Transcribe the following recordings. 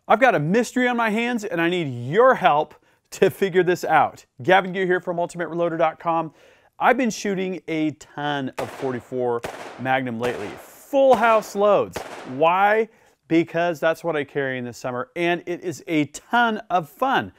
I've got a mystery on my hands and I need your help to figure this out. Gavin Gear here from ultimatereloader.com. I've been shooting a ton of 44 Magnum lately. Full house loads. Why? Because that's what I carry in the summer and it is a ton of fun.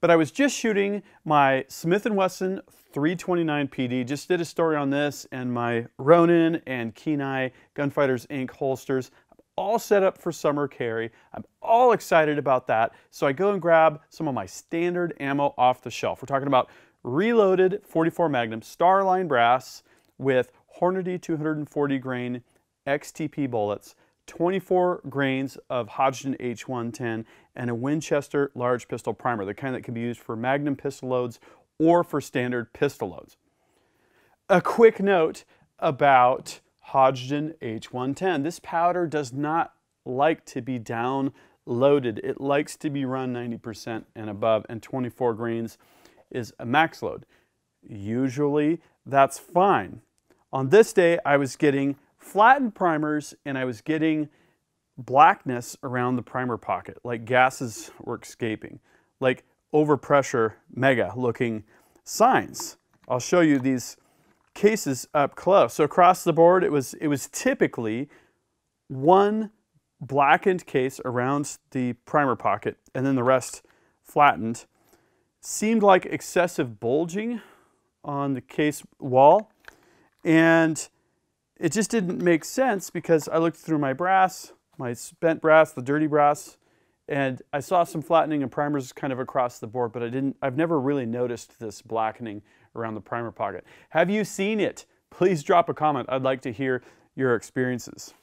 But I was just shooting my Smith & Wesson 329 PD, just did a story on this, and my Ronin and Kenai Gunfighters Inc. holsters. All set up for summer carry. I'm all excited about that. So I go and grab some of my standard ammo off the shelf. We're talking about reloaded 44 Magnum Starline brass with Hornady 240 grain XTP bullets, 24 grains of Hodgdon H110, and a Winchester large pistol primer, the kind that can be used for Magnum pistol loads or for standard pistol loads. A quick note about Hodgdon H110. This powder does not like to be down loaded. It likes to be run 90% and above, and 24 grains is a max load. Usually that's fine. On this day, I was getting flattened primers and I was getting blackness around the primer pocket, like gases were escaping, like overpressure mega looking signs. I'll show you these cases up close. So across the board, it was typically one blackened case around the primer pocket and then the rest flattened. Seemed like excessive bulging on the case wall, and it just didn't make sense because I looked through my brass, my spent brass, the dirty brass, and I saw some flattening and primers kind of across the board, but I've never really noticed this blackening around the primer pocket. Have you seen it? Please drop a comment. I'd like to hear your experiences.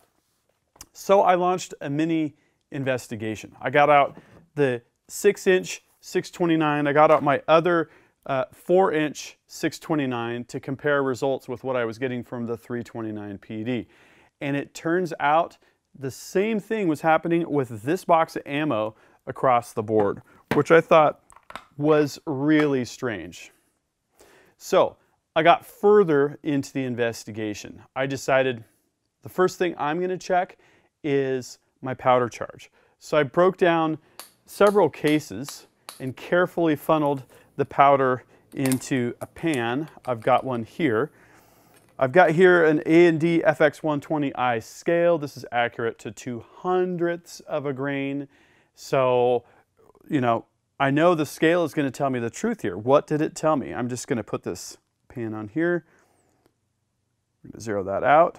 So I launched a mini investigation. I got out the 6-inch 629. I got out my other 4-inch 629 to compare results with what I was getting from the 329 PD. And it turns out the same thing was happening with this box of ammo across the board, which I thought was really strange. So I got further into the investigation. I decided the first thing I'm going to check is my powder charge. So I broke down several cases and carefully funneled the powder into a pan. I've got one here. I've got here an A&D FX120i scale. This is accurate to 2/100ths of a grain. So, you know, I know the scale is going to tell me the truth here. What did it tell me? I'm just going to put this pan on here. I'm going to zero that out.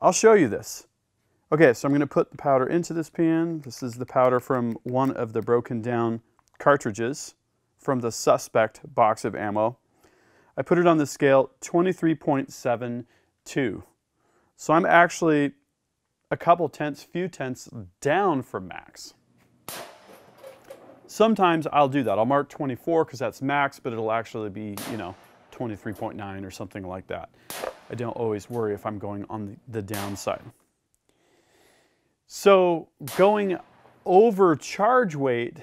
I'll show you this. Okay, so I'm going to put the powder into this pan. This is the powder from one of the broken down cartridges from the suspect box of ammo. I put it on the scale 23.72. So I'm actually a few tenths down from max. Sometimes I'll do that. I'll mark 24 because that's max, but it'll actually be, 23.9 or something like that. I don't always worry if I'm going on the downside. So going over charge weight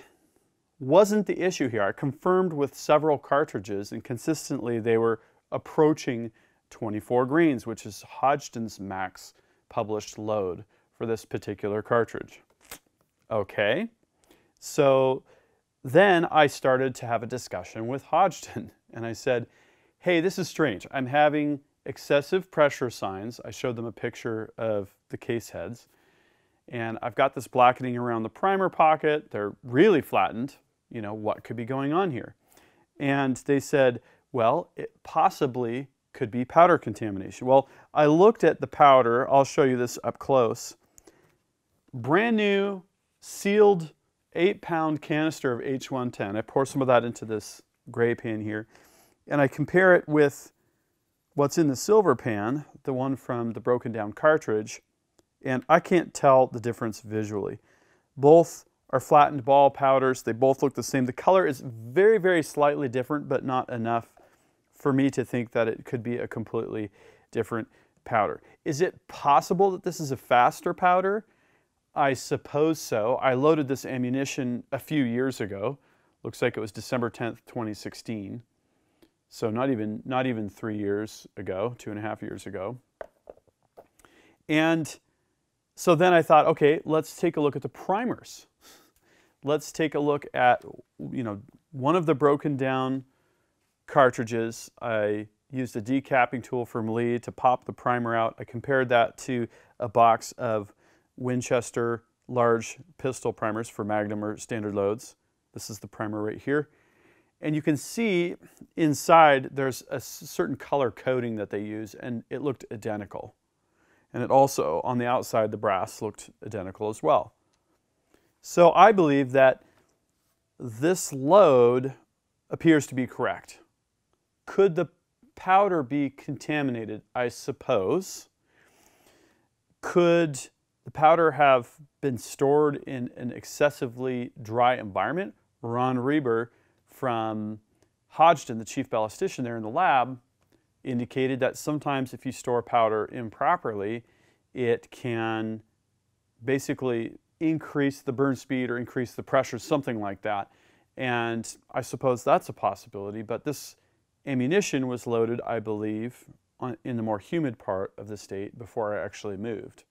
wasn't the issue here. I confirmed with several cartridges and consistently they were approaching 24 grains, which is Hodgdon's max published load for this particular cartridge. Okay, so then I started to have a discussion with Hodgdon and I said, hey, this is strange. I'm having excessive pressure signs. I showed them a picture of the case heads and I've got this blackening around the primer pocket. They're really flattened. You know, what could be going on here? And they said, well, it possibly could be powder contamination. Well, I looked at the powder. I'll show you this up close. Brand new sealed 8-pound canister of H110. I pour some of that into this gray pan here and I compare it with what's in the silver pan, the one from the broken down cartridge, and I can't tell the difference visually. Both are flattened ball powders. They both look the same. The color is very, very slightly different, but not enough for me to think that it could be a completely different powder. Is it possible that this is a faster powder? I suppose so. I loaded this ammunition a few years ago. Looks like it was December 10th, 2016. So not even 3 years ago, 2.5 years ago. And So then I thought, okay, let's take a look at the primers. Let's take a look at, one of the broken down cartridges. I used a decapping tool from Lee to pop the primer out. I compared that to a box of Winchester large pistol primers for Magnum or standard loads. This is the primer right here. And you can see inside there's a certain color coating that they use, and it looked identical. And it also, on the outside, the brass looked identical as well. So I believe that this load appears to be correct. Could the powder be contaminated? I suppose. Could the powder have been stored in an excessively dry environment? Ron Reber from Hodgdon, the chief ballistician there in the lab, indicated that sometimes if you store powder improperly, it can basically increase the burn speed or increase the pressure, something like that. And I suppose that's a possibility, but this ammunition was loaded, I believe, in the more humid part of the state before I actually moved.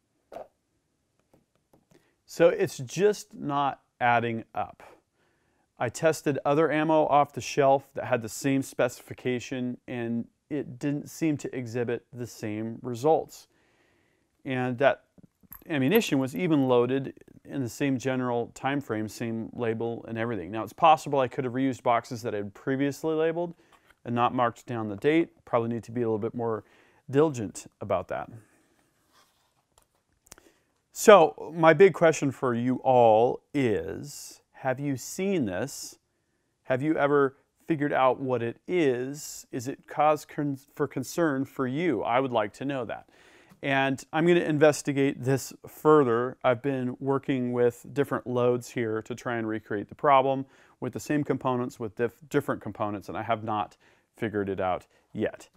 So it's just not adding up. I tested other ammo off the shelf that had the same specification, and it didn't seem to exhibit the same results. And that ammunition was even loaded in the same general time frame, same label and everything. Now, it's possible I could have reused boxes that I had previously labeled and not marked down the date. Probably need to be a little bit more diligent about that. So my big question for you all is, have you seen this? Have you ever figured out what it is? Is it cause for concern for you? I would like to know that. And I'm going to investigate this further. I've been working with different loads here to try and recreate the problem with the same components, with different components, and I have not figured it out yet.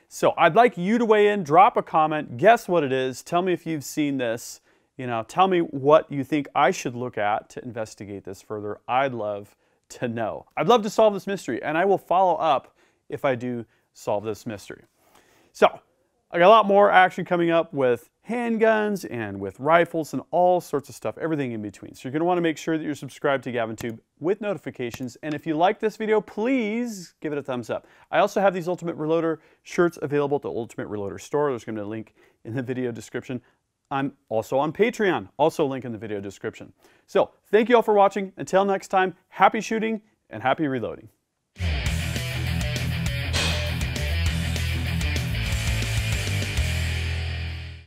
So I'd like you to weigh in, drop a comment, guess what it is, tell me if you've seen this. Tell me what you think I should look at to investigate this further. I'd love to know. I'd love to solve this mystery, and I will follow up if I do solve this mystery. So, I got a lot more action coming up with handguns and with rifles and all sorts of stuff, everything in between. So you're going to want to make sure that you're subscribed to GavintooB with notifications. And if you like this video, please give it a thumbs up. I also have these Ultimate Reloader shirts available at the Ultimate Reloader store. There's going to be a link in the video description. I'm also on Patreon, also a link in the video description. So thank you all for watching. Until next time, happy shooting and happy reloading.